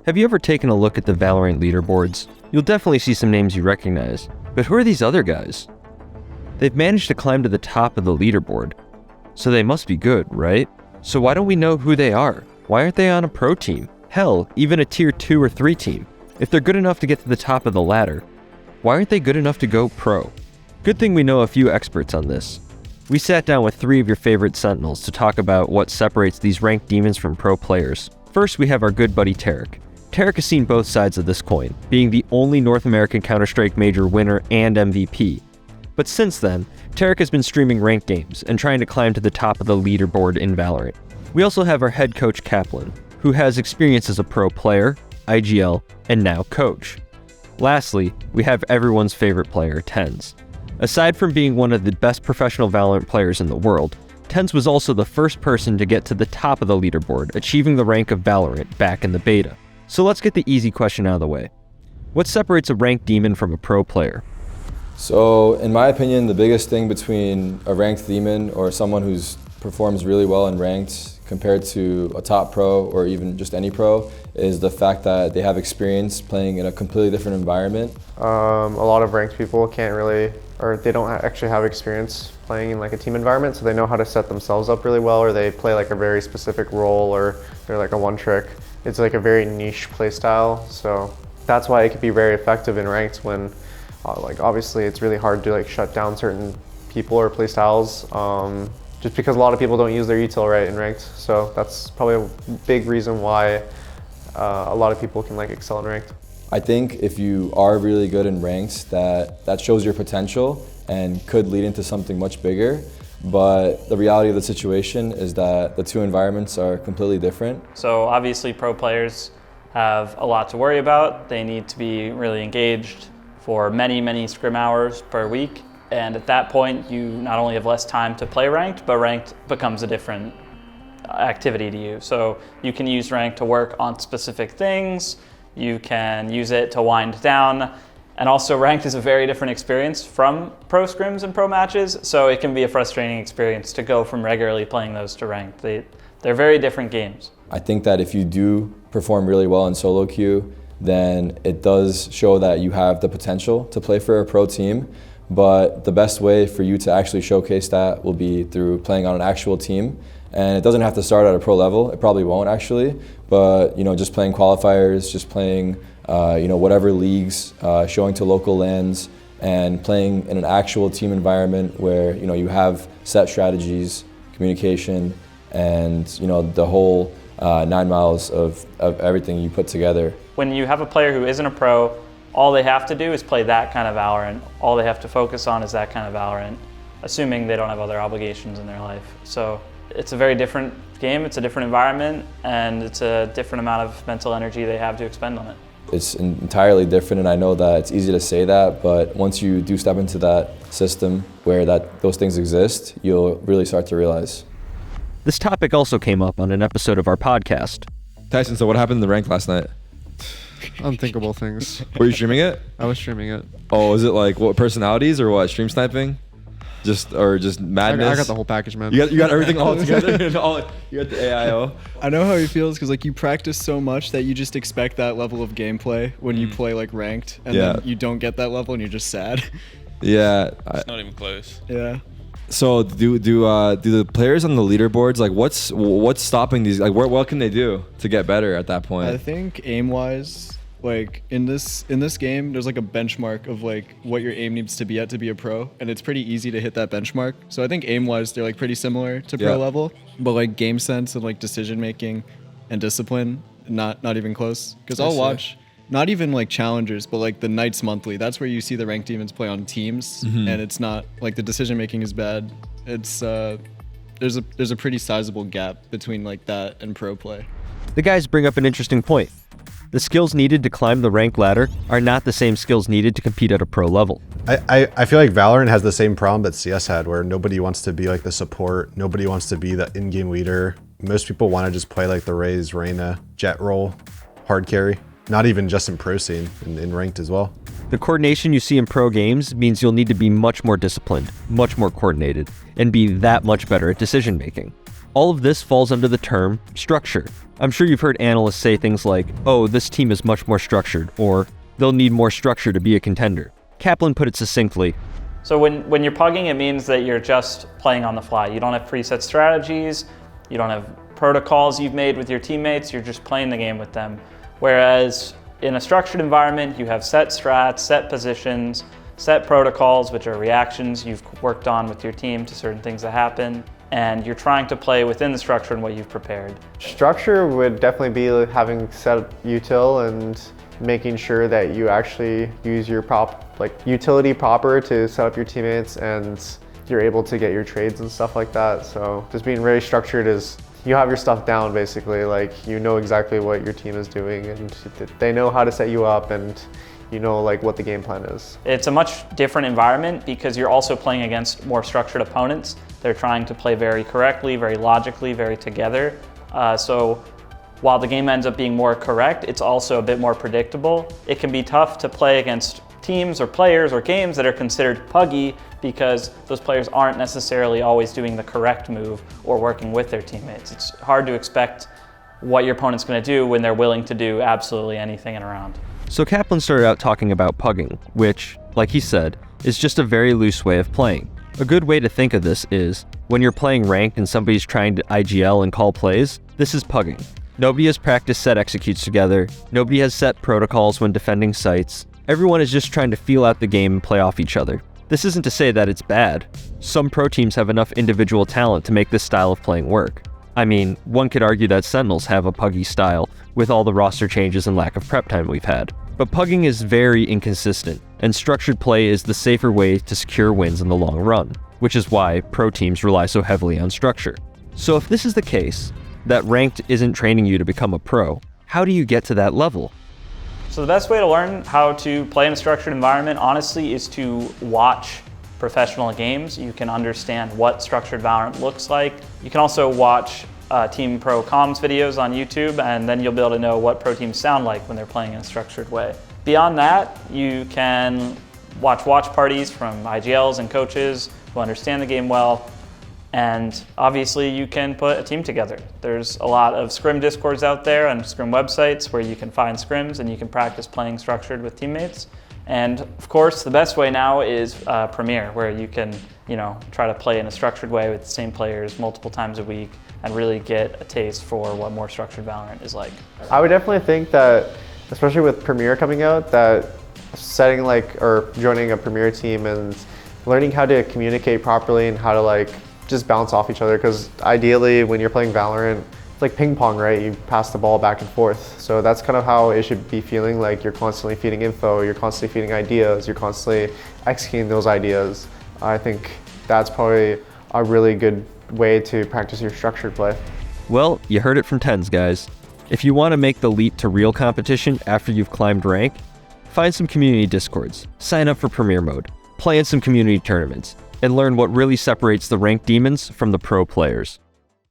Have you ever taken a look at the Valorant leaderboards? You'll definitely see some names you recognize, but who are these other guys? They've managed to climb to the top of the leaderboard, so they must be good, right? So why don't we know who they are? Why aren't they on a pro team? Hell, even a tier 2 or 3 team. If they're good enough to get to the top of the ladder, why aren't they good enough to go pro? Good thing we know a few experts on this. We sat down with 3 of your favorite Sentinels to talk about what separates these ranked demons from pro players. First, we have our good buddy Tarik. Tarik has seen both sides of this coin, being the only North American Counter-Strike Major winner and MVP. But since then, Tarik has been streaming ranked games and trying to climb to the top of the leaderboard in Valorant. We also have our head coach Kaplan, who has experience as a pro player, IGL, and now coach. Lastly, we have everyone's favorite player, Tenz. Aside from being one of the best professional Valorant players in the world, Tenz was also the first person to get to the top of the leaderboard, achieving the rank of Valorant back in the beta. So let's get the easy question out of the way. What separates a ranked demon from a pro player? So, in my opinion, the biggest thing between a ranked demon or someone who performs really well in ranked compared to a top pro or even just any pro is the fact that they have experience playing in a completely different environment. A lot of ranked people can't really, or they don't actually have experience playing in like a team environment, so they know how to set themselves up really well, or they play like a very specific role, or they're like a one trick. It's like a very niche play style, so that's why it could be very effective in ranked when like obviously it's really hard to like shut down certain people or play styles just because a lot of people don't use their util right in ranked. So that's probably a big reason why a lot of people can like excel in ranked. I think if you are really good in ranks, that shows your potential and could lead into something much bigger. But the reality of the situation is that the two environments are completely different. So obviously pro players have a lot to worry about. They need to be really engaged for many, many scrim hours per week. And at that point, you not only have less time to play ranked, but ranked becomes a different activity to you. So you can use ranked to work on specific things. You can use it to wind down. And also ranked is a very different experience from pro scrims and pro matches. So it can be a frustrating experience to go from regularly playing those to ranked. They're very different games. I think that if you do perform really well in solo queue, then it does show that you have the potential to play for a pro team. But the best way for you to actually showcase that will be through playing on an actual team. And it doesn't have to start at a pro level. It probably won't actually. But just playing qualifiers, just playing whatever leagues, showing to local LANs, and playing in an actual team environment where you have set strategies, communication, and the whole 9 miles of everything you put together. When you have a player who isn't a pro, all they have to do is play that kind of Valorant. All they have to focus on is that kind of Valorant, assuming they don't have other obligations in their life. So it's a very different game, it's a different environment, and it's a different amount of mental energy they have to expend on it. It's entirely different, and I know that it's easy to say that, but once you do step into that system where those things exist, you'll really start to realize. This topic also came up on an episode of our podcast. Tyson, so what happened in the rank last night? Unthinkable things. Were you streaming it? I was streaming it. Oh, is it like what, personalities or what? Stream sniping? Just madness? I got the whole package, man. You got everything all together? You got the AIO? I know how he feels because like you practice so much that you just expect that level of gameplay when you play like ranked, and then you don't get that level and you're just sad. Yeah. It's not even close. Yeah. So do the players on the leaderboards, like what's stopping these, like what can they do to get better at that point? I think aim wise, like in this game, there's like a benchmark of like what your aim needs to be at to be a pro, and it's pretty easy to hit that benchmark. So I think aim wise, they're like pretty similar to pro level, but like game sense and like decision making and discipline, not even close. Because I'll watch not even like challengers, but like the Knights monthly. That's where you see the ranked demons play on teams, and it's not like the decision making is bad. It's there's a pretty sizable gap between like that and pro play. The guys bring up an interesting point. The skills needed to climb the rank ladder are not the same skills needed to compete at a pro level. I feel like Valorant has the same problem that CS had, where nobody wants to be like the support, nobody wants to be the in-game leader. Most people want to just play like the Raze, Reyna, Jet role, hard carry. Not even just in pro scene, in ranked as well. The coordination you see in pro games means you'll need to be much more disciplined, much more coordinated, and be that much better at decision making. All of this falls under the term structure. I'm sure you've heard analysts say things like, oh, this team is much more structured, or they'll need more structure to be a contender. Kaplan put it succinctly. So when you're pugging, it means that you're just playing on the fly. You don't have preset strategies, you don't have protocols you've made with your teammates, you're just playing the game with them. Whereas in a structured environment, you have set strats, set positions, set protocols, which are reactions you've worked on with your team to certain things that happen, and you're trying to play within the structure and what you've prepared. Structure would definitely be having set util and making sure that you actually use your utility proper to set up your teammates and you're able to get your trades and stuff like that. So just being very structured is you have your stuff down basically, you know exactly what your team is doing and they know how to set you up and you know what the game plan is. It's a much different environment because you're also playing against more structured opponents. They're trying to play very correctly, very logically, very together. So while the game ends up being more correct, it's also a bit more predictable. It can be tough to play against teams or players or games that are considered puggy because those players aren't necessarily always doing the correct move or working with their teammates. It's hard to expect what your opponent's going to do when they're willing to do absolutely anything and around. So Kaplan started out talking about pugging, which, like he said, is just a very loose way of playing. A good way to think of this is, when you're playing ranked and somebody's trying to IGL and call plays, this is pugging. Nobody has practiced set executes together, nobody has set protocols when defending sites, everyone is just trying to feel out the game and play off each other. This isn't to say that it's bad. Some pro teams have enough individual talent to make this style of playing work. I mean, one could argue that Sentinels have a puggy style with all the roster changes and lack of prep time we've had. But pugging is very inconsistent, and structured play is the safer way to secure wins in the long run, which is why pro teams rely so heavily on structure. So if this is the case, that ranked isn't training you to become a pro, how do you get to that level? So the best way to learn how to play in a structured environment, honestly, is to watch professional games. You can understand what structured Valorant looks like. You can also watch Team Pro comms videos on YouTube, and then you'll be able to know what pro teams sound like when they're playing in a structured way. Beyond that, you can watch parties from IGLs and coaches who understand the game well, and obviously you can put a team together. There's a lot of scrim discords out there and scrim websites where you can find scrims and you can practice playing structured with teammates. And of course, the best way now is Premier, where you can, try to play in a structured way with the same players multiple times a week and really get a taste for what more structured Valorant is like. I would definitely think that, especially with Premier coming out, that setting or joining a Premier team and learning how to communicate properly and how to just bounce off each other, because ideally when you're playing Valorant, it's like ping pong, right? You pass the ball back and forth. So that's kind of how it should be feeling, you're constantly feeding info, you're constantly feeding ideas, you're constantly executing those ideas. I think that's probably a really good way to practice your structured play. Well, you heard it from Tenz, guys. If you want to make the leap to real competition after you've climbed rank, find some community discords, sign up for Premier Mode, play in some community tournaments, and learn what really separates the ranked demons from the pro players.